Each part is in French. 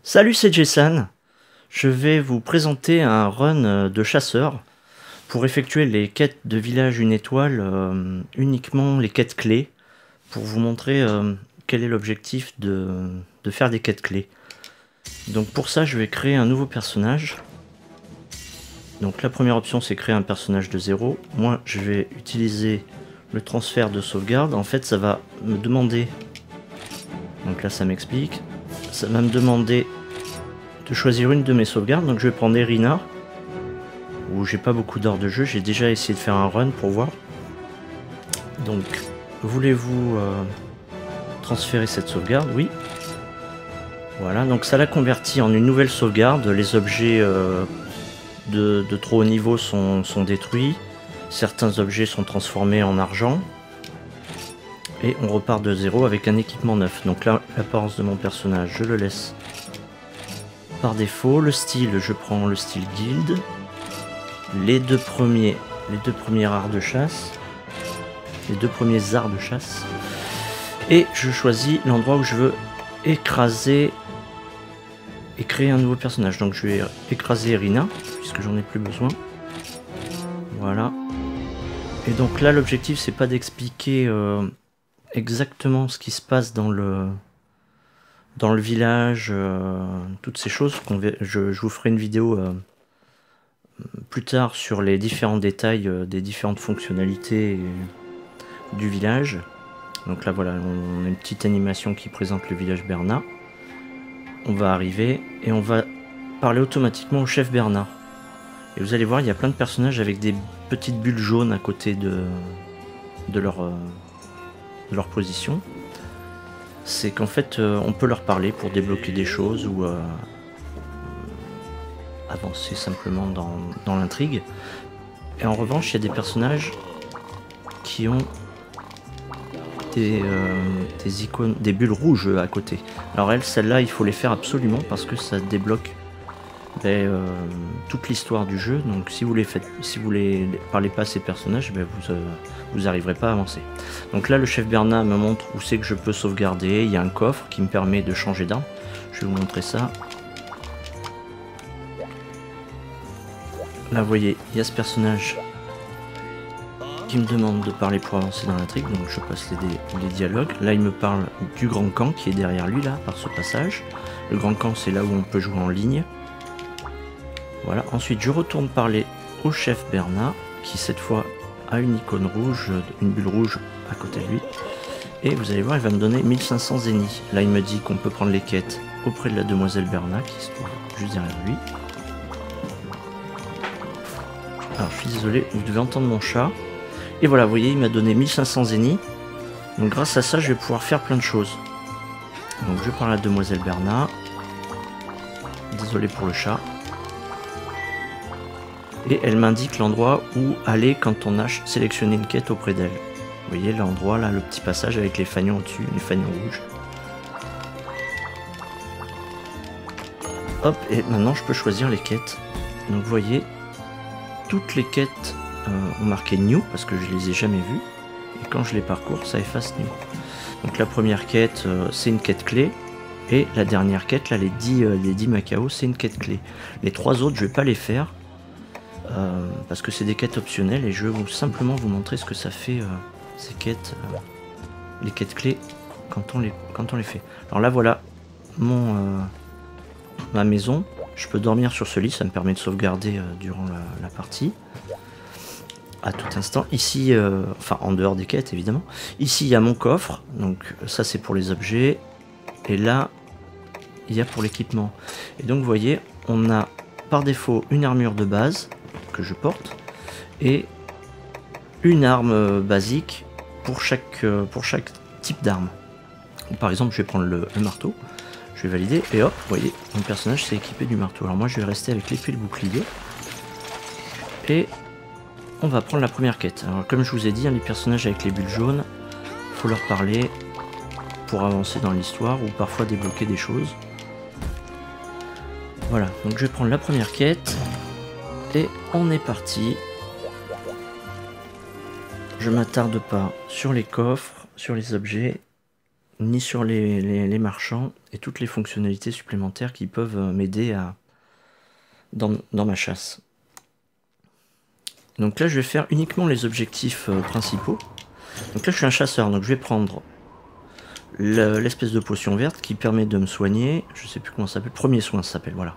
Salut, c'est Jason. Je vais vous présenter un run de chasseur pour effectuer les quêtes de village une étoile, uniquement les quêtes clés, pour vous montrer quel est l'objectif de faire des quêtes clés. Donc pour ça, je vais créer un nouveau personnage. Donc la première option, c'est créer un personnage de 0. Moi, je vais utiliser le transfert de sauvegarde. En fait, ça va me demander... Donc là, ça m'explique. Ça va me demander de choisir une de mes sauvegardes. Donc je vais prendre Erina, où j'ai pas beaucoup d'heures de jeu. J'ai déjà essayé de faire un run pour voir. Donc, voulez-vous transférer cette sauvegarde? Oui. Voilà, donc ça l'a converti en une nouvelle sauvegarde. Les objets de trop haut niveau sont détruits. Certains objets sont transformés en argent. Et on repart de zéro avec un équipement neuf. Donc là, l'apparence de mon personnage, je le laisse par défaut. Le style, je prends le style guild. Les deux premiers arts de chasse. Les deux premiers arts de chasse. Et je choisis l'endroit où je veux écraser et créer un nouveau personnage. Donc je vais écraser Erina, puisque j'en ai plus besoin. Voilà. Et donc là, l'objectif, c'est pas d'expliquer exactement ce qui se passe dans le village, toutes ces choses. Je vous ferai une vidéo plus tard sur les différents détails des différentes fonctionnalités du village. Donc là voilà, on a une petite animation qui présente le village Bernard. On va arriver et on va parler automatiquement au chef Bernard. Et vous allez voir, il y a plein de personnages avec des petites bulles jaunes à côté de leur position. C'est qu'en fait, on peut leur parler pour débloquer des choses ou avancer simplement dans l'intrigue. Et en revanche, il y a des personnages qui ont des icônes, des bulles rouges à côté. Alors celles-là, il faut les faire absolument parce que ça débloque toute l'histoire du jeu. Donc si vous les parlez pas à ces personnages, vous n'arriverez pas à avancer. Donc là, le chef Bernard me montre où c'est que je peux sauvegarder. Il y a un coffre qui me permet de changer d'arme. Je vais vous montrer ça. Là, vous voyez, il y a ce personnage qui me demande de parler pour avancer dans l'intrigue. Donc je passe les dialogues. Là, il me parle du grand camp qui est derrière lui, là, par ce passage. Le grand camp, c'est là où on peut jouer en ligne. Voilà. Ensuite, je retourne parler au chef Bernard, qui cette fois a une icône rouge, une bulle rouge à côté de lui. Et vous allez voir, il va me donner 1500 zéniths. Là, il me dit qu'on peut prendre les quêtes auprès de la demoiselle Bernard, qui se trouve juste derrière lui. Alors, je suis désolé, vous devez entendre mon chat. Et voilà, vous voyez, il m'a donné 1500 zéniths. Donc, grâce à ça, je vais pouvoir faire plein de choses. Donc, je parle à la demoiselle Bernard. Désolé pour le chat. Et elle m'indique l'endroit où aller quand on a sélectionné une quête auprès d'elle. Vous voyez l'endroit là, le petit passage avec les fanions au-dessus, les fanions rouges. Hop, et maintenant je peux choisir les quêtes. Donc vous voyez, toutes les quêtes ont marqué New parce que je les ai jamais vues. Et quand je les parcours, ça efface New. Donc la première quête, c'est une quête clé. Et la dernière quête, là, les 10 Macao, c'est une quête clé. Les trois autres, je vais pas les faire. Parce que c'est des quêtes optionnelles et je vais simplement vous montrer ce que ça fait ces quêtes, les quêtes clés quand on les fait. Alors là voilà ma maison, je peux dormir sur ce lit, ça me permet de sauvegarder durant la partie à tout instant. Ici, enfin en dehors des quêtes évidemment, ici il y a mon coffre, donc ça c'est pour les objets et là il y a pour l'équipement. Et donc vous voyez, on a par défaut une armure de base que je porte et une arme basique pour chaque type d'arme. Par exemple, je vais prendre le marteau, je vais valider et hop, vous voyez, mon personnage s'est équipé du marteau. Alors moi, je vais rester avec l'épée et le bouclier et on va prendre la première quête. Alors comme je vous ai dit, les personnages avec les bulles jaunes, il faut leur parler pour avancer dans l'histoire ou parfois débloquer des choses. Voilà, donc je vais prendre la première quête. Et on est parti. Je m'attarde pas sur les coffres, sur les objets. ni sur les marchands, et toutes les fonctionnalités supplémentaires qui peuvent m'aider dans ma chasse. Donc là je vais faire uniquement les objectifs principaux. Donc là je suis un chasseur, donc je vais prendre l'espèce de potion verte qui permet de me soigner, je sais plus comment ça s'appelle, premier soin ça s'appelle, voilà.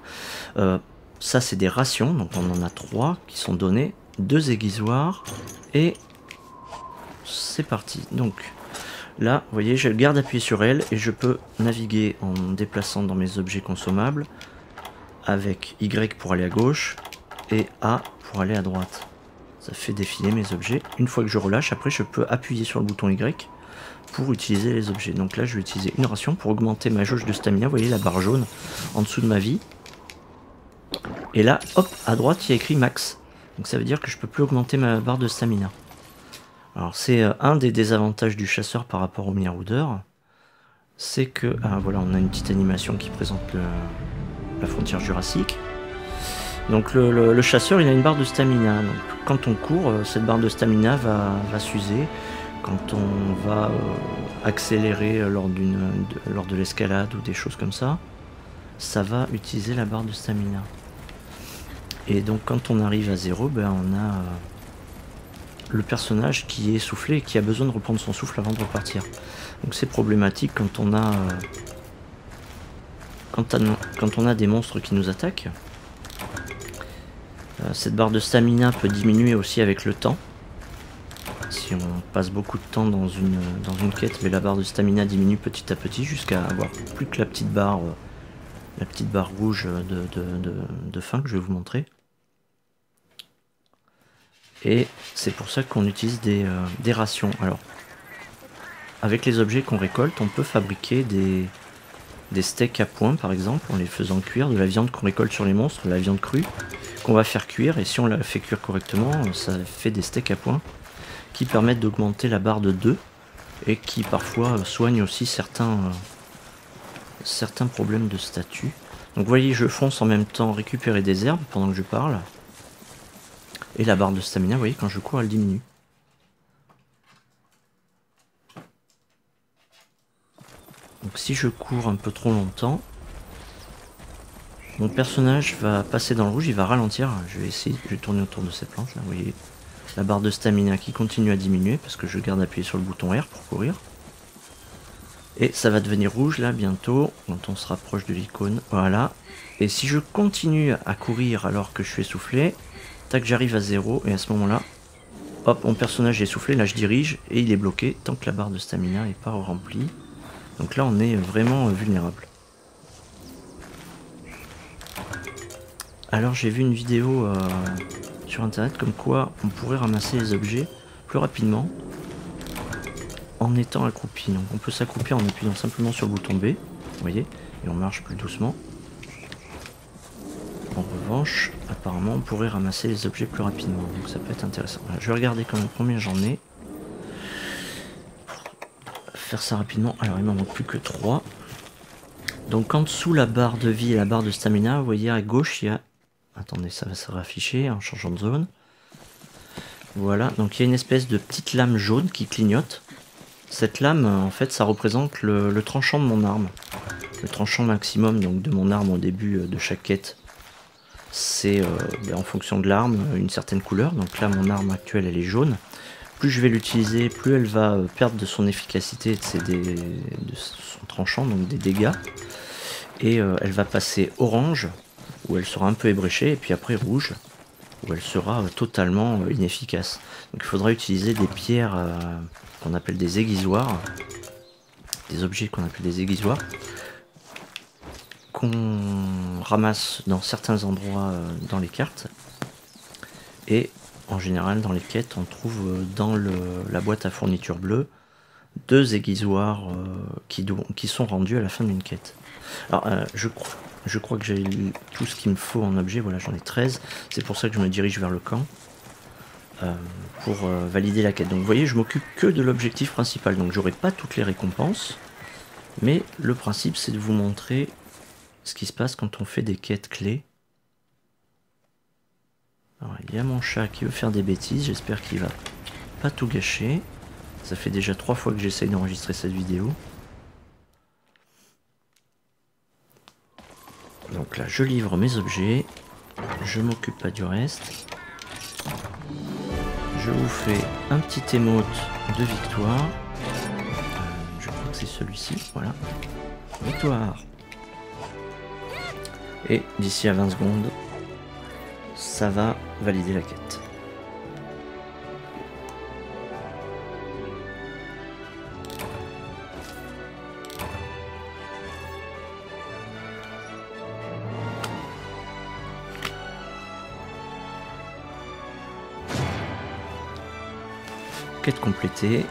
Ça c'est des rations, donc on en a 3 qui sont donnés, 2 aiguisoirs, et c'est parti. Donc là, vous voyez, je garde appuyé sur elle et je peux naviguer en me déplaçant dans mes objets consommables avec Y pour aller à gauche et A pour aller à droite. Ça fait défiler mes objets. Une fois que je relâche, après je peux appuyer sur le bouton Y pour utiliser les objets. Donc là je vais utiliser une ration pour augmenter ma jauge de stamina. Vous voyez la barre jaune en dessous de ma vie. Et là, hop, à droite il y a écrit max. Donc ça veut dire que je peux plus augmenter ma barre de stamina. Alors c'est un des désavantages du chasseur par rapport au maraudeur. C'est que, ah voilà, on a une petite animation qui présente la frontière jurassique. Donc le chasseur il a une barre de stamina. Donc quand on court, cette barre de stamina va s'user. Quand on va accélérer lors de l'escalade ou des choses comme ça, ça va utiliser la barre de stamina. Et donc quand on arrive à 0, ben, on a le personnage qui est essoufflé et qui a besoin de reprendre son souffle avant de repartir. Donc c'est problématique quand on a des monstres qui nous attaquent. Cette barre de stamina peut diminuer aussi avec le temps. Si on passe beaucoup de temps dans une quête, mais la barre de stamina diminue petit à petit jusqu'à avoir plus que la petite barre rouge de fin que je vais vous montrer. Et c'est pour ça qu'on utilise des rations. Alors, avec les objets qu'on récolte, on peut fabriquer des steaks à point par exemple, en les faisant cuire, de la viande qu'on récolte sur les monstres, de la viande crue, qu'on va faire cuire, et si on la fait cuire correctement, ça fait des steaks à point qui permettent d'augmenter la barre de 2 et qui parfois soignent aussi certains problèmes de statut. Donc vous voyez, je fonce en même temps récupérer des herbes pendant que je parle. Et la barre de stamina, vous voyez, quand je cours, elle diminue. Donc si je cours un peu trop longtemps, mon personnage va passer dans le rouge, il va ralentir. Je vais tourner autour de cette planche, là, vous voyez. La barre de stamina qui continue à diminuer parce que je garde appuyé sur le bouton R pour courir. Et ça va devenir rouge là bientôt quand on se rapproche de l'icône. Voilà. Et si je continue à courir alors que je suis essoufflé, tac, j'arrive à 0 et à ce moment là, hop, mon personnage est essoufflé, là je dirige et il est bloqué tant que la barre de stamina n'est pas remplie. Donc là on est vraiment vulnérable. Alors j'ai vu une vidéo sur internet comme quoi on pourrait ramasser les objets plus rapidement en étant accroupi. Donc on peut s'accroupir en appuyant simplement sur le bouton B, vous voyez, et on marche plus doucement. En revanche, apparemment on pourrait ramasser les objets plus rapidement, donc ça peut être intéressant. Voilà, je vais regarder quand même combien j'en ai. Faire ça rapidement, alors il m'en manque plus que 3. Donc en dessous la barre de vie et la barre de stamina, vous voyez à gauche il y a... Attendez, ça va se rafficher en changeant de zone. Voilà, donc il y a une espèce de petite lame jaune qui clignote. Cette lame, en fait, ça représente le tranchant de mon arme. Le tranchant maximum donc, de mon arme au début de chaque quête. C'est en fonction de l'arme, une certaine couleur. Donc là, mon arme actuelle, elle est jaune. Plus je vais l'utiliser, plus elle va perdre de son efficacité de son tranchant, donc des dégâts. Et elle va passer orange, où elle sera un peu ébréchée, et puis après rouge, où elle sera totalement inefficace. Donc il faudra utiliser des pierres qu'on appelle des aiguisoirs, des objets qu'on appelle des aiguisoirs, qu'on ramasse dans certains endroits dans les cartes. Et en général dans les quêtes on trouve dans la boîte à fourniture bleue 2 aiguisoirs qui sont rendus à la fin d'une quête. Alors je crois que j'ai tout ce qu'il me faut en objet, voilà j'en ai 13, c'est pour ça que je me dirige vers le camp pour valider la quête. Donc vous voyez je m'occupe que de l'objectif principal, donc j'aurai pas toutes les récompenses, mais le principe c'est de vous montrer ce qui se passe quand on fait des quêtes clés. Alors il y a mon chat qui veut faire des bêtises, j'espère qu'il va pas tout gâcher. Ça fait déjà 3 fois que j'essaye d'enregistrer cette vidéo. Donc là, je livre mes objets. Je m'occupe pas du reste. Je vous fais un petit émote de victoire. Je crois que c'est celui-ci. Voilà. Victoire. Et d'ici à 20 secondes, ça va valider la quête. Quête complétée.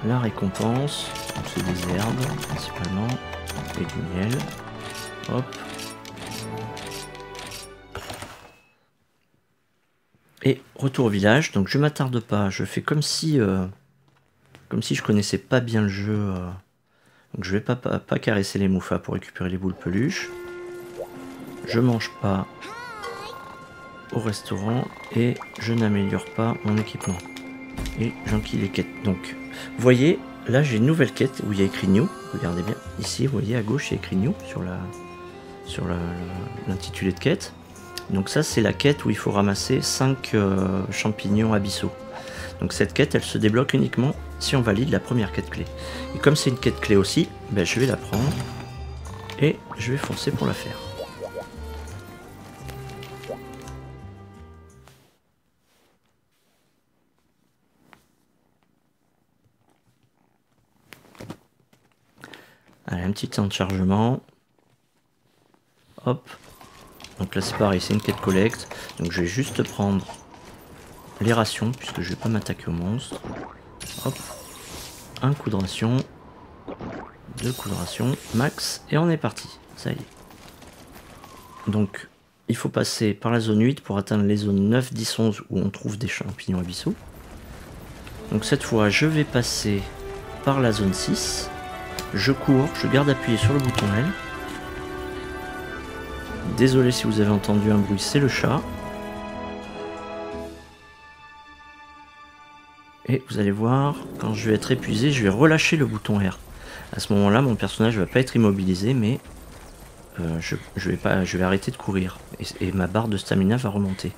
La récompense, c'est des herbes principalement et du miel. Hop. Et retour au village. Donc je m'attarde pas. Je fais comme si je connaissais pas bien le jeu. Donc je vais pas caresser les moufas pour récupérer les boules peluches. Je mange pas au restaurant et je n'améliore pas mon équipement. Et j'enquille les quêtes. Donc, vous voyez, là j'ai une nouvelle quête où il y a écrit New. Regardez bien, ici, vous voyez à gauche, il y a écrit New sur l'intitulé de quête. Donc ça, c'est la quête où il faut ramasser 5 champignons abyssaux. Donc cette quête, elle se débloque uniquement si on valide la première quête clé. Et comme c'est une quête clé aussi, ben, je vais la prendre et je vais foncer pour la faire. Allez, un petit temps de chargement. Hop. Donc là c'est pareil, c'est une quête collecte. Donc je vais juste prendre les rations, puisque je vais pas m'attaquer aux monstres. Hop. Un coup de ration. 2 coups de ration. Max. Et on est parti. Ça y est. Donc il faut passer par la zone 8 pour atteindre les zones 9, 10, 11 où on trouve des champignons abyssaux. Donc cette fois je vais passer par la zone 6. Je cours, je garde appuyé sur le bouton L. Désolé si vous avez entendu un bruit, c'est le chat. Et vous allez voir, quand je vais être épuisé, je vais relâcher le bouton R. À ce moment-là, mon personnage ne va pas être immobilisé, mais je vais arrêter de courir. Et ma barre de stamina va remonter.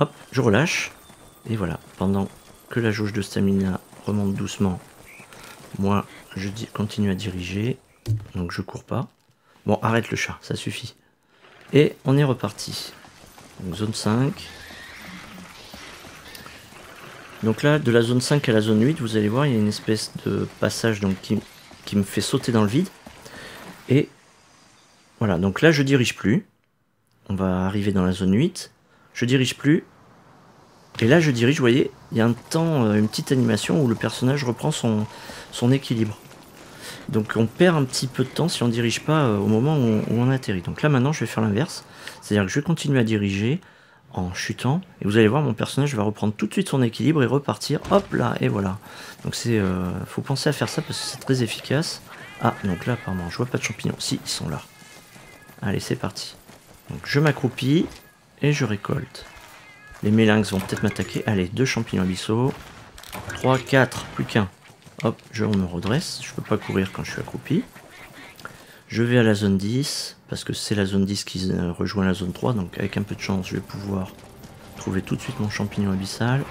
Hop, je relâche. Et voilà, pendant que la jauge de stamina remonte doucement, moi je continue à diriger, donc je cours pas. Bon, arrête le chat, ça suffit. Et on est reparti. Donc zone 5. Donc là, de la zone 5 à la zone 8, vous allez voir, il y a une espèce de passage donc, qui me fait sauter dans le vide. Et voilà, donc là je dirige plus. On va arriver dans la zone 8. Je dirige plus. Et là je dirige, vous voyez, il y a un temps, une petite animation où le personnage reprend son équilibre. Donc on perd un petit peu de temps si on ne dirige pas au moment où on atterrit. Donc là maintenant je vais faire l'inverse. C'est-à-dire que je vais continuer à diriger en chutant. Et vous allez voir, mon personnage va reprendre tout de suite son équilibre et repartir. Hop là, et voilà. Donc c'est, faut penser à faire ça parce que c'est très efficace. Ah, donc là apparemment je vois pas de champignons. Si, ils sont là. Allez, c'est parti. Donc je m'accroupis et je récolte. Les mélinx vont peut-être m'attaquer. Allez, 2 champignons abyssaux. 3, 4, plus qu'un. Hop, je me redresse. Je peux pas courir quand je suis accroupi. Je vais à la zone 10. Parce que c'est la zone 10 qui rejoint la zone 3. Donc avec un peu de chance, je vais pouvoir trouver tout de suite mon champignon abyssal.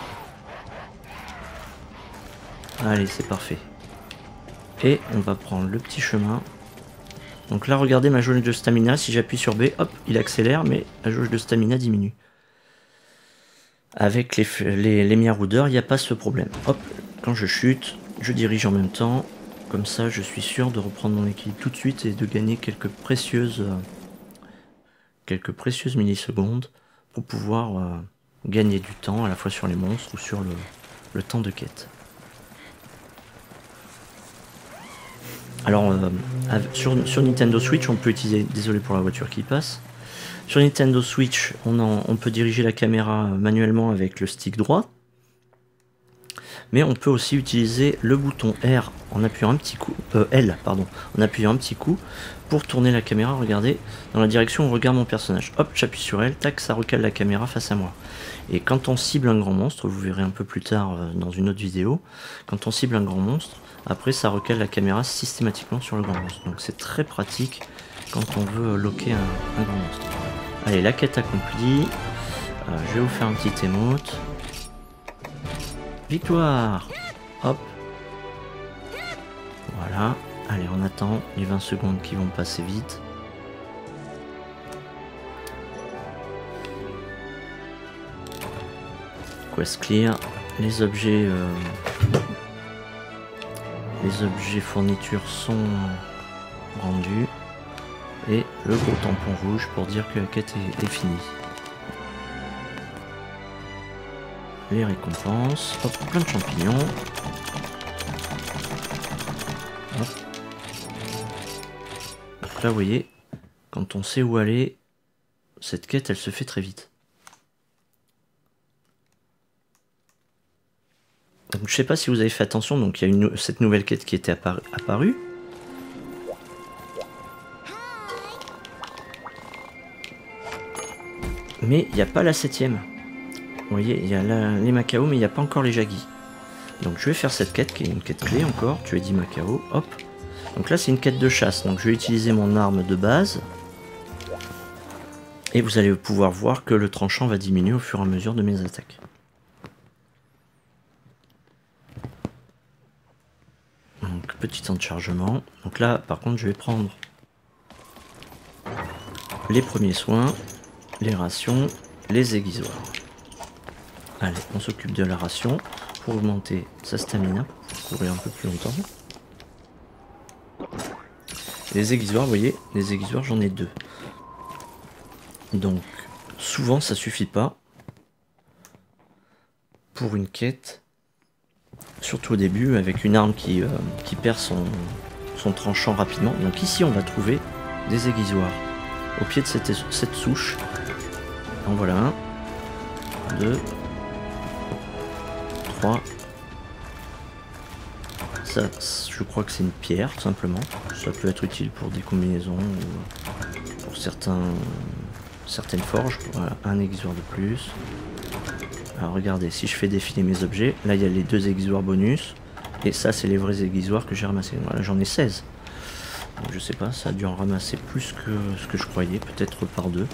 Allez, c'est parfait. Et on va prendre le petit chemin. Donc là, regardez ma jauge de stamina. Si j'appuie sur B, hop, il accélère. Mais la jauge de stamina diminue. Avec les miaroudeurs, il n'y a pas ce problème. Hop, quand je chute, je dirige en même temps. Comme ça, je suis sûr de reprendre mon équilibre tout de suite et de gagner quelques précieuses millisecondes pour pouvoir gagner du temps à la fois sur les monstres ou sur le temps de quête. Alors, sur Nintendo Switch, on peut utiliser... Désolé pour la voiture qui passe. Sur Nintendo Switch, on peut diriger la caméra manuellement avec le stick droit. Mais on peut aussi utiliser le bouton R en appuyant un petit coup, L, pardon, en appuyant un petit coup pour tourner la caméra, regardez, dans la direction où on regarde mon personnage. Hop, j'appuie sur L, tac, ça recale la caméra face à moi. Et quand on cible un grand monstre, vous verrez un peu plus tard dans une autre vidéo, quand on cible un grand monstre, Après ça recale la caméra systématiquement sur le grand monstre. Donc c'est très pratique quand on veut locker un grand monstre. Allez, la quête accomplie. Je vais vous faire un petit émote. Victoire! Hop. Voilà. Allez, on attend les 20 secondes qui vont passer vite. Quest clear. Les objets fournitures sont rendus. Et le gros tampon rouge pour dire que la quête est finie. Les récompenses. Hop, plein de champignons. Hop. Donc là, vous voyez, quand on sait où aller, cette quête, elle se fait très vite. Donc, je sais pas si vous avez fait attention, donc il y a cette nouvelle quête qui était apparue. Mais il n'y a pas la 7ème. Vous voyez, il y a les Macao, mais il n'y a pas encore les Jaggi. Donc je vais faire cette quête, qui est une quête clé encore. Tu as dit Macao, hop. Donc là, c'est une quête de chasse. Donc je vais utiliser mon arme de base. Et vous allez pouvoir voir que le tranchant va diminuer au fur et à mesure de mes attaques. Donc petit temps de chargement. Donc là, par contre, je vais prendre les premiers soins, les rations, les aiguisoires. Allez, on s'occupe de la ration pour augmenter sa stamina, pour courir un peu plus longtemps. Les aiguisoires, vous voyez, les aiguisoires, j'en ai 2. Donc, souvent, ça suffit pas pour une quête, surtout au début, avec une arme qui perd son tranchant rapidement. Donc ici, on va trouver des aiguisoires au pied de cette souche. En voilà un, 2, 3. Ça, je crois que c'est une pierre, tout simplement. Ça peut être utile pour des combinaisons ou pour certaines forges. Voilà, un aiguisoire de plus. Alors regardez, si je fais défiler mes objets, là il y a les 2 aiguisoires bonus. Et ça, c'est les vrais aiguisoires que j'ai ramassés. Voilà, j'en ai 16. Donc, je sais pas, ça a dû en ramasser plus que ce que je croyais, peut-être par 2.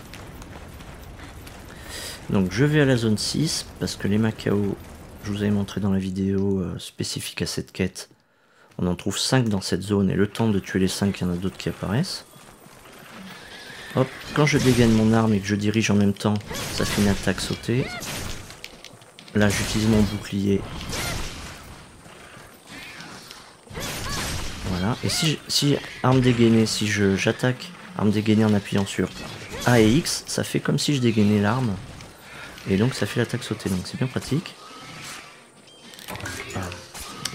Donc je vais à la zone 6, parce que les Macao, je vous avais montré dans la vidéo spécifique à cette quête, on en trouve 5 dans cette zone, et le temps de tuer les 5, il y en a d'autres qui apparaissent. Hop, quand je dégaine mon arme et que je dirige en même temps, ça fait une attaque sautée. Là j'utilise mon bouclier. Voilà, et si arme dégainée, si j'attaque arme dégainée en appuyant sur A et X, ça fait comme si je dégainais l'arme. Et donc ça fait l'attaque sautée, donc c'est bien pratique. Voilà.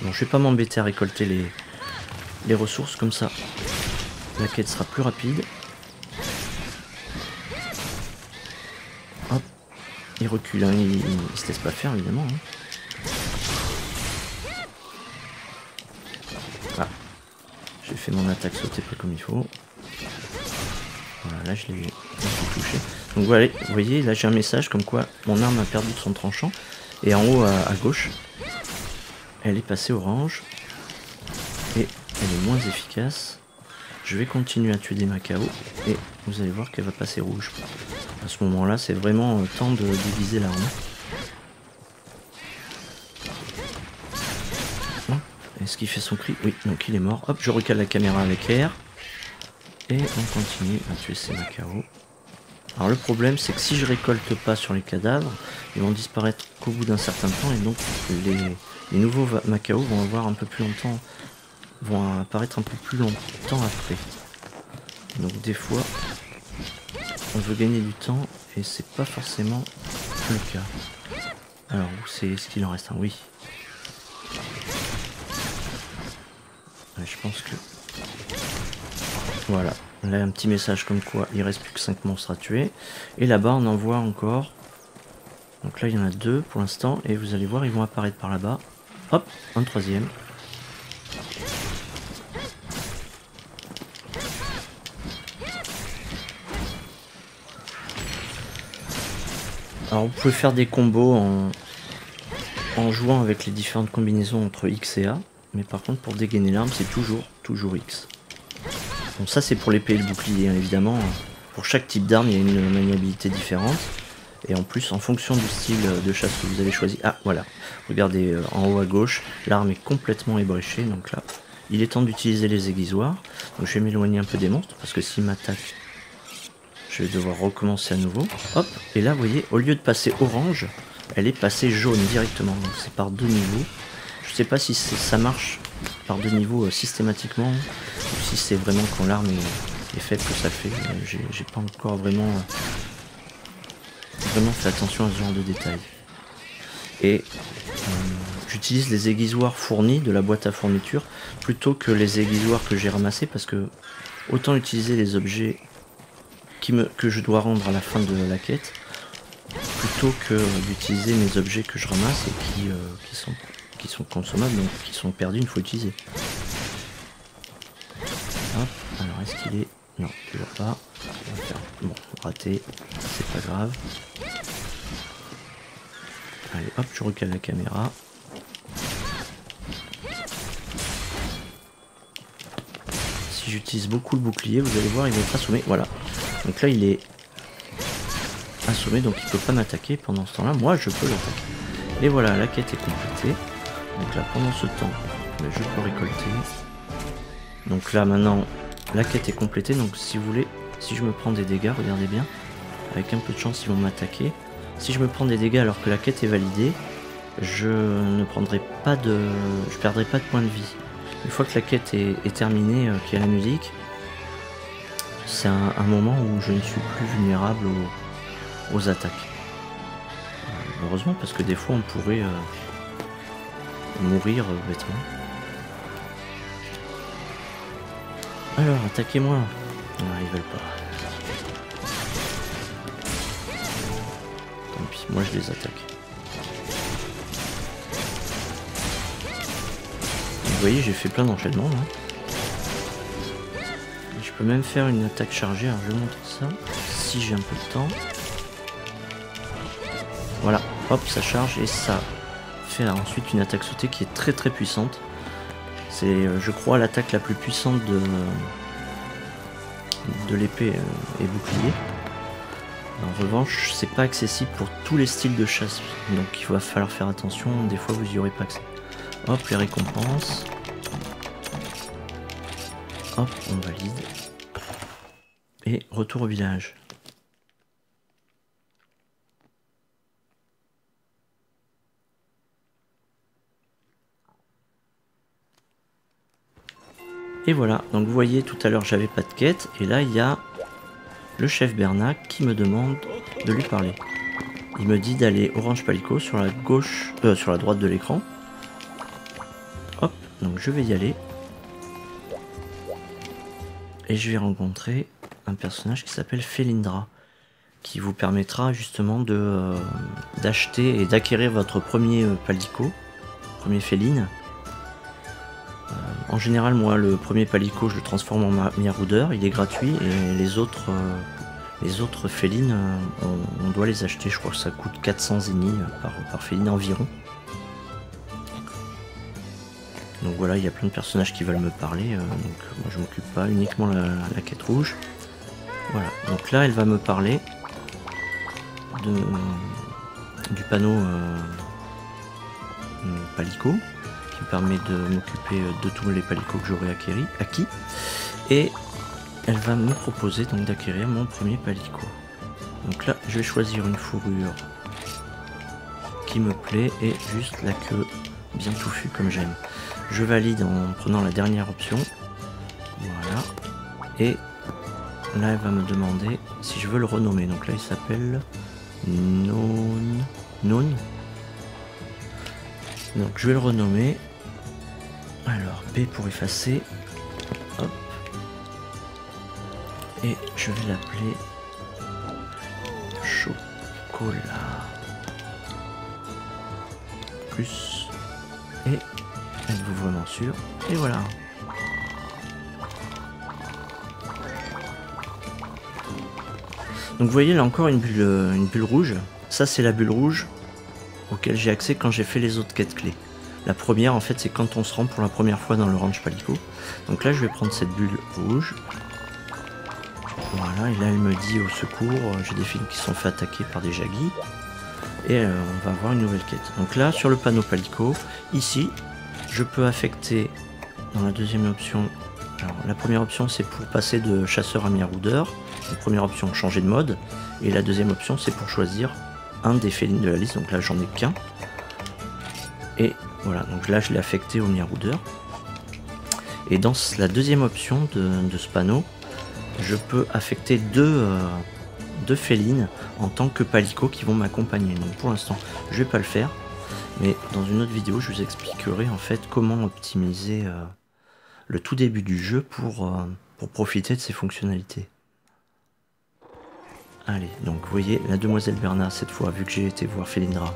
Bon, je vais pas m'embêter à récolter les ressources, comme ça la quête sera plus rapide. Hop, il recule, hein, il se laisse pas faire évidemment. Hein. Ah, j'ai fait mon attaque sautée pas comme il faut. Voilà, là je l'ai touché. Donc voilà, vous voyez, là j'ai un message comme quoi mon arme a perdu de son tranchant. Et en haut à gauche, elle est passée orange. Et elle est moins efficace. Je vais continuer à tuer des Macao. Et vous allez voir qu'elle va passer rouge. À ce moment-là, c'est vraiment temps de déguiser l'arme. Est-ce qu'il fait son cri? Oui, donc il est mort. Hop, je recale la caméra avec R. Et on continue à tuer ces Macao. Alors le problème, c'est que si je récolte pas sur les cadavres, ils vont disparaître qu'au bout d'un certain temps, et donc les nouveaux Macao vont avoir un peu plus longtemps, vont apparaître un peu plus longtemps après. Donc des fois, on veut gagner du temps, et c'est pas forcément le cas. Alors où c'est, est-ce qu'il en reste un? Oui. Ouais, je pense que... Voilà. Là, un petit message comme quoi il reste plus que 5 monstres à tuer. Et là-bas, on en voit encore. Donc là, il y en a 2 pour l'instant. Et vous allez voir, ils vont apparaître par là-bas. Hop, un troisième. Alors, vous pouvez faire des combos en jouant avec les différentes combinaisons entre X et A. Mais par contre pour dégainer l'arme c'est toujours X. Bon ça c'est pour l'épée et le bouclier hein, évidemment. Pour chaque type d'arme il y a une maniabilité différente. Et en plus en fonction du style de chasse que vous avez choisi. Ah voilà, regardez en haut à gauche, l'arme est complètement ébréchée. Donc là, il est temps d'utiliser les aiguisoirs. Donc je vais m'éloigner un peu des monstres parce que s'ils m'attaquent, je vais devoir recommencer à nouveau. Hop, et là vous voyez, au lieu de passer orange, elle est passée jaune directement. Donc c'est par 2 niveaux. Je sais pas si ça marche par 2 niveaux systématiquement, ou si c'est vraiment quand l'arme est faite que ça le fait. J'ai pas encore vraiment fait attention à ce genre de détails. Et j'utilise les aiguisoirs fournis de la boîte à fourniture plutôt que les aiguisoirs que j'ai ramassés parce que autant utiliser les objets que je dois rendre à la fin de la quête plutôt que d'utiliser mes objets que je ramasse et qui sont consommables, donc qui sont perdus une fois utilisés. Hop, alors est-ce qu'il est... Non, toujours pas. On va faire... Bon, raté, c'est pas grave. Allez, hop, je recale la caméra. Si j'utilise beaucoup le bouclier, vous allez voir, il va être assommé. Voilà. Donc là, il est assommé, donc il peut pas m'attaquer. Pendant ce temps-là, moi, je peux l'attaquer. Et voilà, la quête est complétée. Donc là, pendant ce temps, je peux récolter. Donc là, maintenant, la quête est complétée. Donc si vous voulez, si je me prends des dégâts, regardez bien. Avec un peu de chance, ils vont m'attaquer. Si je me prends des dégâts alors que la quête est validée, je ne prendrai pas de... je perdrai pas de points de vie. Une fois que la quête est terminée, qu'il y a la musique, c'est un moment où je ne suis plus vulnérable aux attaques. Heureusement, parce que des fois on pourrait mourir bêtement. Alors, attaquez-moi. Ah, ils veulent pas. Tant pis, moi je les attaque. Vous voyez, j'ai fait plein d'enchaînements là. Je peux même faire une attaque chargée, alors je vais montrer ça, si j'ai un peu de temps. Voilà, hop, ça charge et ça fait ensuite une attaque sautée qui est très très puissante. C'est, je crois, l'attaque la plus puissante de l'épée et bouclier. En revanche, c'est pas accessible pour tous les styles de chasse, donc il va falloir faire attention, des fois vous y aurez pas accès. Hop, les récompenses. Hop, on valide. Et retour au village. Et voilà, donc vous voyez tout à l'heure j'avais pas de quête, et là il y a le chef Bernac qui me demande de lui parler. Il me dit d'aller Orange Palico sur la gauche, sur la droite de l'écran. Hop, donc je vais y aller. Et je vais rencontrer un personnage qui s'appelle Felindra, qui vous permettra justement d'acheter et d'acquérir votre premier palico, premier féline. En général, moi, le premier palico, je le transforme en maraudeur, il est gratuit, et les autres félines, on doit les acheter. Je crois que ça coûte 400 zénis par féline environ. Donc voilà, il y a plein de personnages qui veulent me parler, donc moi je m'occupe pas, uniquement la quête rouge. Voilà, donc là elle va me parler du panneau palico, qui me permet de m'occuper de tous les palicots que j'aurai acquis, et elle va me proposer donc d'acquérir mon premier palico. Donc là je vais choisir une fourrure qui me plaît et juste la queue bien touffue comme j'aime. Je valide en prenant la dernière option. Voilà. Et là, elle va me demander si je veux le renommer. Donc là, il s'appelle Non. Donc je vais le renommer. Alors, B pour effacer. Hop. Et je vais l'appeler Chocolat. Plus. Et êtes-vous vraiment sûr? Et voilà. Donc vous voyez là encore une bulle rouge. Ça c'est la bulle rouge auquel j'ai accès quand j'ai fait les autres quêtes clés. La première, en fait, c'est quand on se rend pour la première fois dans le ranch Palico. Donc là, je vais prendre cette bulle rouge. Voilà, et là, elle me dit au secours, j'ai des filles qui sont fait attaquer par des jaggies. Et on va avoir une nouvelle quête. Donc là, sur le panneau Palico, ici, je peux affecter dans la deuxième option. Alors, la première option, c'est pour passer de chasseur à maraudeur. La première option, changer de mode. Et la deuxième option, c'est pour choisir un des félines de la liste. Donc là, j'en ai qu'un. Et voilà, donc là, je l'ai affecté au maraudeur. Et dans la deuxième option de ce panneau, je peux affecter deux félines en tant que Palico qui vont m'accompagner. Donc pour l'instant, je vais pas le faire. Mais dans une autre vidéo, je vous expliquerai en fait comment optimiser le tout début du jeu pour profiter de ses fonctionnalités. Allez, donc vous voyez, la demoiselle Berna, cette fois, vu que j'ai été voir Felindra,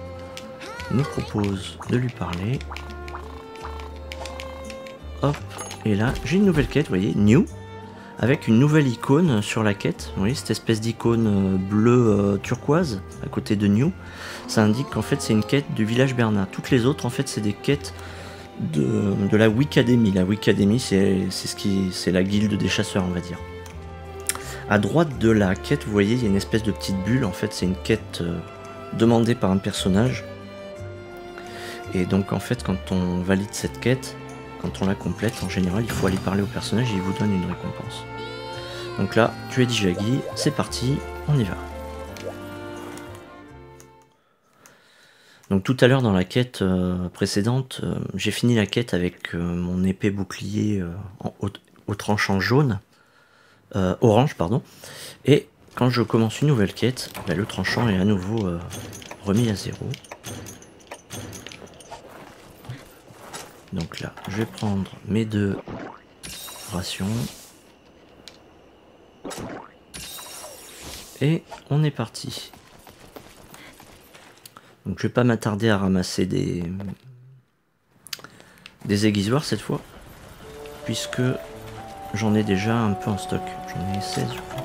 nous propose de lui parler. Hop, et là, j'ai une nouvelle quête, vous voyez, New, avec une nouvelle icône sur la quête. Vous voyez, cette espèce d'icône bleue turquoise à côté de New. Ça indique qu'en fait, c'est une quête du village Berna. Toutes les autres, en fait, c'est des quêtes de la Wicademy. La Wicademy, c'est la guilde des chasseurs, on va dire. À droite de la quête, vous voyez, il y a une espèce de petite bulle. En fait, c'est une quête demandée par un personnage. Et donc, en fait, quand on valide cette quête, quand on la complète, en général, il faut aller parler au personnage et il vous donne une récompense. Donc là, tu es dit Jaggi, c'est parti, on y va. Donc tout à l'heure dans la quête précédente, j'ai fini la quête avec mon épée bouclier au tranchant jaune, orange pardon, et quand je commence une nouvelle quête, ben, le tranchant est à nouveau remis à 0. Donc là, je vais prendre mes 2 rations. Et on est parti. Donc je vais pas m'attarder à ramasser des aiguisoirs cette fois, puisque j'en ai déjà un peu en stock. J'en ai 16 je crois.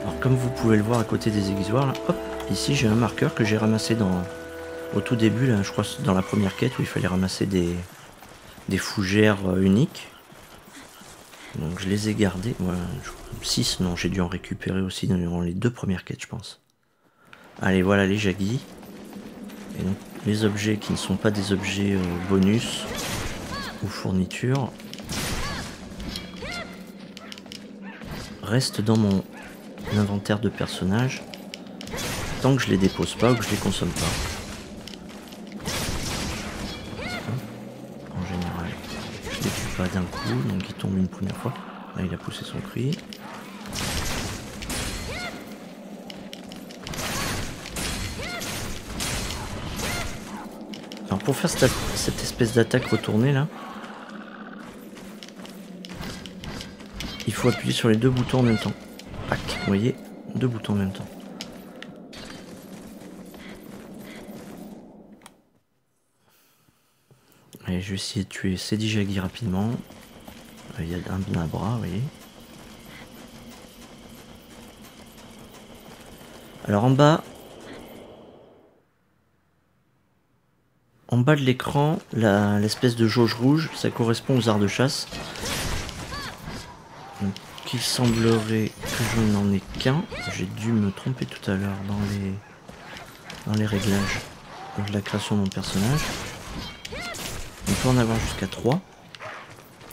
Alors comme vous pouvez le voir à côté des aiguisoirs, là, hop, ici j'ai un marqueur que j'ai ramassé au tout début, là, je crois dans la première quête où il fallait ramasser des fougères uniques. Donc je les ai gardés. Voilà, 6, non, j'ai dû en récupérer aussi dans les 2 premières quêtes, je pense. Allez, voilà les Jaggi. Et donc les objets qui ne sont pas des objets bonus ou fournitures restent dans mon inventaire de personnages tant que je les dépose pas ou que je les consomme pas. En général, je les tue pas d'un coup, donc il tombe une première fois. Là, il a poussé son cri. Alors pour faire cette espèce d'attaque retournée là, il faut appuyer sur les 2 boutons en même temps. Pac, vous voyez, 2 boutons en même temps. Allez, je vais essayer de tuer Cédi Jaggi rapidement. Il y a un bras, vous voyez. Alors en bas de l'écran, l'espèce de jauge rouge, ça correspond aux arts de chasse. Donc il semblerait que je n'en ai qu'un. J'ai dû me tromper tout à l'heure dans les réglages de la création de mon personnage. On peut en avoir jusqu'à 3.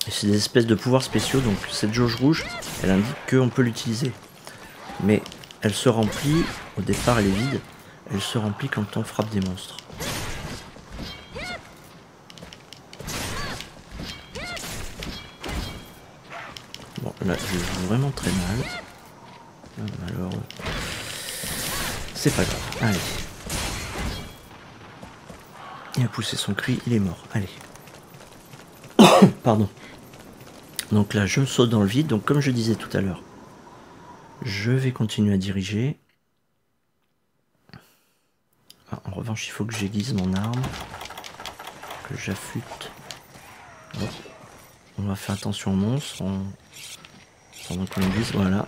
Et c'est des espèces de pouvoirs spéciaux, donc cette jauge rouge, elle indique qu'on peut l'utiliser. Mais elle se remplit, au départ elle est vide, elle se remplit quand on frappe des monstres. Bon, là je joue vraiment très mal. Alors, c'est pas grave, allez. Il a poussé son cri, il est mort, allez. Pardon. Donc là, je saute dans le vide. Donc comme je disais tout à l'heure, je vais continuer à diriger. Ah, en revanche, il faut que j'aiguise mon arme, que j'affûte. Bon. On va faire attention aux monstres pendant qu'on aiguise. Voilà.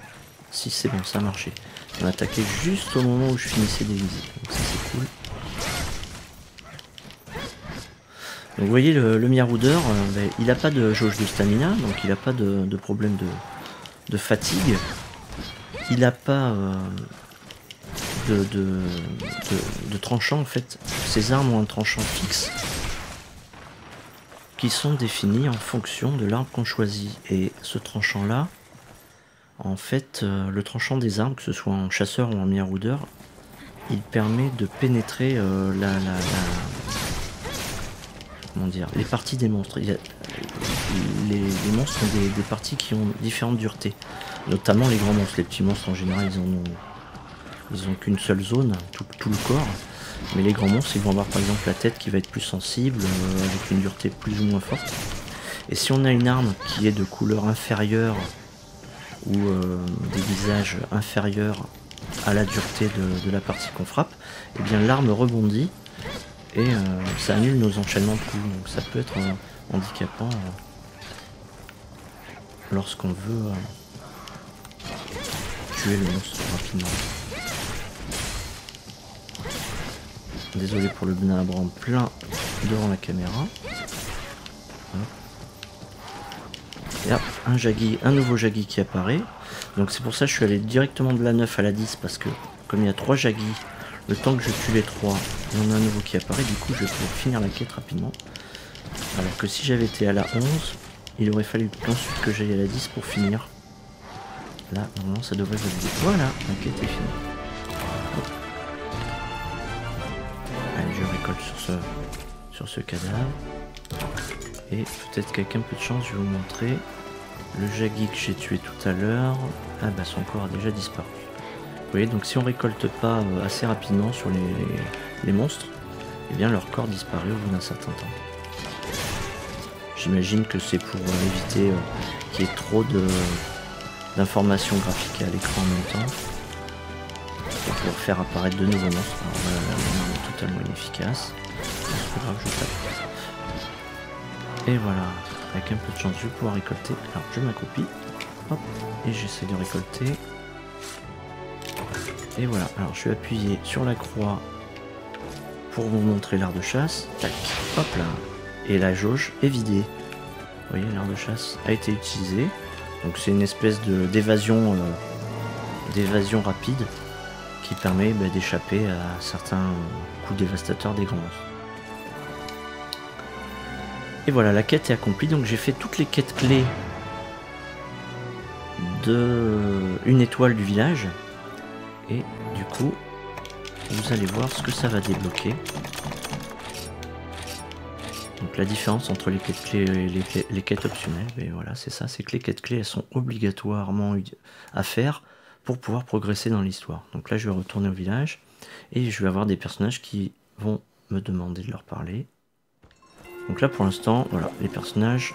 Si c'est bon, ça a marché. On a attaqué juste au moment où je finissais des visites. Donc ça c'est cool. Donc vous voyez le Marauder, il n'a pas de jauge de stamina, donc il n'a pas de problème de fatigue. Il n'a pas de tranchant en fait. Ces armes ont un tranchant fixe qui sont définis en fonction de l'arme qu'on choisit. Et ce tranchant là, en fait, le tranchant des armes, que ce soit en chasseur ou en Marauder, il permet de pénétrer comment dire, les parties des monstres. Les monstres ont des parties qui ont différentes duretés, notamment les grands monstres. Les petits monstres en général ils ont qu'une seule zone, tout le corps, mais les grands monstres ils vont avoir par exemple la tête qui va être plus sensible, avec une dureté plus ou moins forte. Et si on a une arme qui est de couleur inférieure ou des visages inférieurs à la dureté de la partie qu'on frappe, et bien l'arme rebondit et ça annule nos enchaînements de coups, donc ça peut être handicapant lorsqu'on veut tuer le monstre rapidement. Désolé pour le bnabre en plein devant la caméra. Et hop, un nouveau Jaggi qui apparaît. Donc c'est pour ça que je suis allé directement de la 9 à la 10, parce que comme il y a 3 Jaggi, le temps que je tue les 3, il y en a un nouveau qui apparaît, du coup je vais pouvoir finir la quête rapidement. Alors que si j'avais été à la 11, il aurait fallu ensuite que j'aille à la 10 pour finir. Là, normalement ça devrait valider. Voilà, la quête est finie. Hop. Allez, je récolte sur ce cadavre. Et peut-être qu'avec un peu de chance, je vais vous montrer le Jaggi que j'ai tué tout à l'heure. Ah bah son corps a déjà disparu. Vous voyez, donc si on récolte pas assez rapidement sur les monstres, eh bien leur corps disparaît au bout d'un certain temps. J'imagine que c'est pour éviter qu'il y ait trop d'informations graphiques à l'écran en même temps. Pour pouvoir faire apparaître de nouveaux monstres. Alors voilà, la arme est totalement inefficace. C'est pas grave, je tape. Et voilà, avec un peu de chance, je vais pouvoir récolter. Alors je m'accroupis, hop, et j'essaie de récolter. Et voilà, alors je vais appuyer sur la croix pour vous montrer l'art de chasse. Tac, hop là. Et la jauge est vidée. Vous voyez, l'art de chasse a été utilisé. Donc c'est une espèce d'évasion rapide qui permet d'échapper à certains coups dévastateurs des grands monstres. Et voilà, la quête est accomplie, donc j'ai fait toutes les quêtes clés de une étoile du village. Et du coup, vous allez voir ce que ça va débloquer. Donc la différence entre les quêtes clés et les quêtes optionnelles, mais voilà, c'est ça, c'est que les quêtes clés, elles sont obligatoirement à faire pour pouvoir progresser dans l'histoire. Donc là, je vais retourner au village et je vais avoir des personnages qui vont me demander de leur parler. Donc là pour l'instant, voilà, les personnages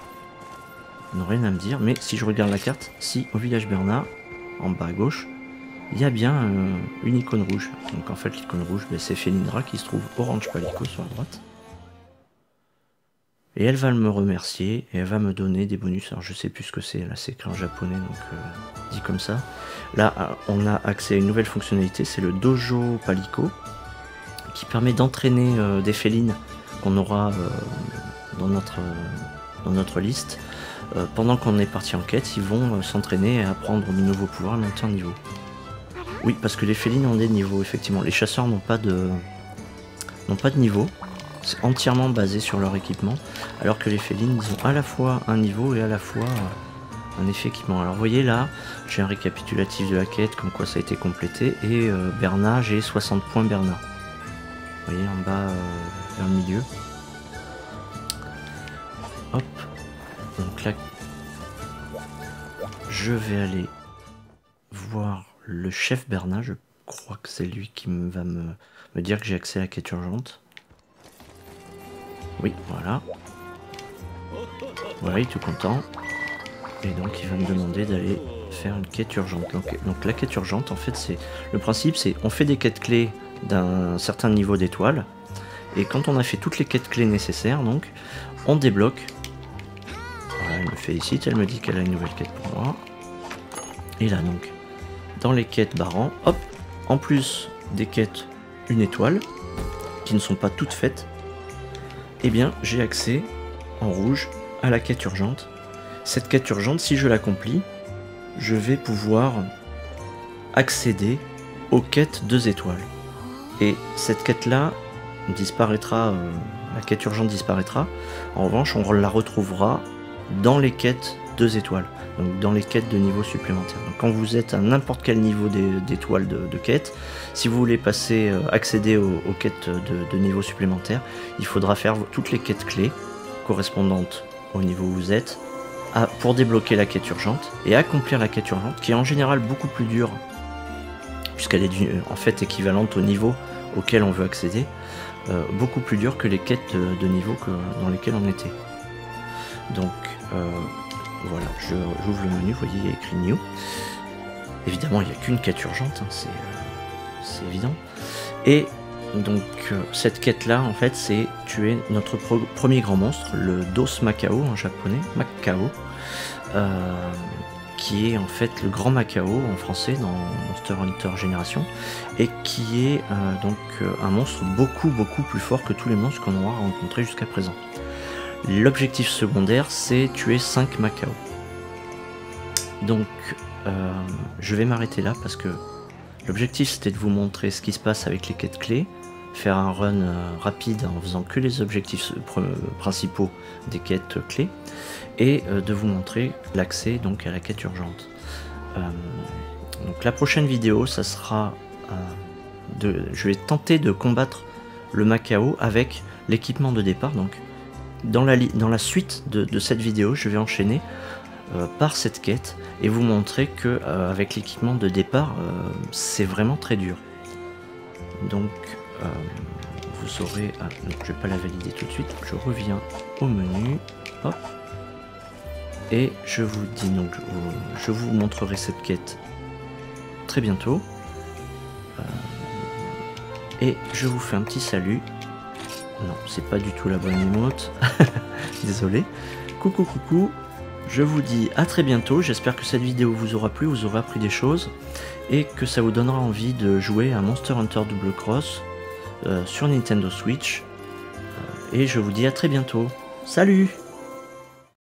n'ont rien à me dire, mais si je regarde la carte, si au village Bernard, en bas à gauche, il y a bien une icône rouge. Donc en fait l'icône rouge, c'est Felindra qui se trouve orange palico sur la droite. Et elle va me remercier et elle va me donner des bonus. Alors je sais plus ce que c'est, là c'est écrit en japonais, donc dit comme ça. Là on a accès à une nouvelle fonctionnalité, c'est le Dojo Palico, qui permet d'entraîner des félines qu'on aura dans notre liste. Pendant qu'on est parti en quête, ils vont s'entraîner à apprendre de nouveaux pouvoirs, monter en niveau. Oui, parce que les félines ont des niveaux, effectivement. Les chasseurs n'ont pas de niveau. C'est entièrement basé sur leur équipement. Alors que les félines, ils ont à la fois un niveau et à la fois un effet équipement. Alors vous voyez là, j'ai un récapitulatif de la quête, comme quoi ça a été complété. Et Bernard, j'ai 60 points Bernard. Vous voyez en bas, vers le milieu. Hop. Donc là, je vais aller voir le chef Bernard. Je crois que c'est lui qui va me dire que j'ai accès à la quête urgente. Oui, voilà. Voilà, il est tout content. Et donc il va me demander d'aller faire une quête urgente. Donc la quête urgente, en fait, c'est le principe, c'est on fait des quêtes clés d'un certain niveau d'étoiles. Et quand on a fait toutes les quêtes clés nécessaires, donc, on débloque. Voilà, elle me félicite, elle me dit qu'elle a une nouvelle quête pour moi. Et là, donc, dans les quêtes Baran, hop, en plus des quêtes 1 étoile, qui ne sont pas toutes faites, eh bien j'ai accès en rouge à la quête urgente. Cette quête urgente, si je l'accomplis, je vais pouvoir accéder aux quêtes 2 étoiles. Et cette quête-là disparaîtra, la quête urgente disparaîtra. En revanche, on la retrouvera dans les quêtes 2 étoiles, donc dans les quêtes de niveau supplémentaire. Donc quand vous êtes à n'importe quel niveau d'étoiles de quête, si vous voulez passer, accéder aux quêtes de niveau supplémentaire, il faudra faire toutes les quêtes clés correspondantes au niveau où vous êtes pour débloquer la quête urgente et accomplir la quête urgente, qui est en général beaucoup plus dure, puisqu'elle est en fait équivalente au niveau auquel on veut accéder, beaucoup plus dure que les quêtes de niveau dans lesquelles on était. Donc voilà, j'ouvre le menu, vous voyez, il y a écrit New. Évidemment, il n'y a qu'une quête urgente, hein, c'est évident. Et donc cette quête-là, en fait, c'est tuer notre premier grand monstre, le Dos Macao en japonais, Macao, qui est en fait le grand Macao en français dans Monster Hunter Génération, et qui est donc un monstre beaucoup plus fort que tous les monstres qu'on aura rencontrés jusqu'à présent. L'objectif secondaire, c'est tuer 5 Macao. Donc je vais m'arrêter là parce que l'objectif c'était de vous montrer ce qui se passe avec les quêtes clés, faire un run rapide en faisant que les objectifs principaux des quêtes clés, et de vous montrer l'accès donc à la quête urgente. Donc la prochaine vidéo, ça sera je vais tenter de combattre le Macao avec l'équipement de départ. Donc dans la suite de cette vidéo, je vais enchaîner par cette quête et vous montrer que avec l'équipement de départ, c'est vraiment très dur. Donc vous aurez... Ah, non, je vais pas la valider tout de suite, je reviens au menu, hop, et je vous dis donc, je vous montrerai cette quête très bientôt, et je vous fais un petit salut. Non, c'est pas du tout la bonne emote, désolé. Coucou, je vous dis à très bientôt, j'espère que cette vidéo vous aura plu, vous aurez appris des choses, et que ça vous donnera envie de jouer à Monster Hunter Double Cross sur Nintendo Switch, et je vous dis à très bientôt. Salut!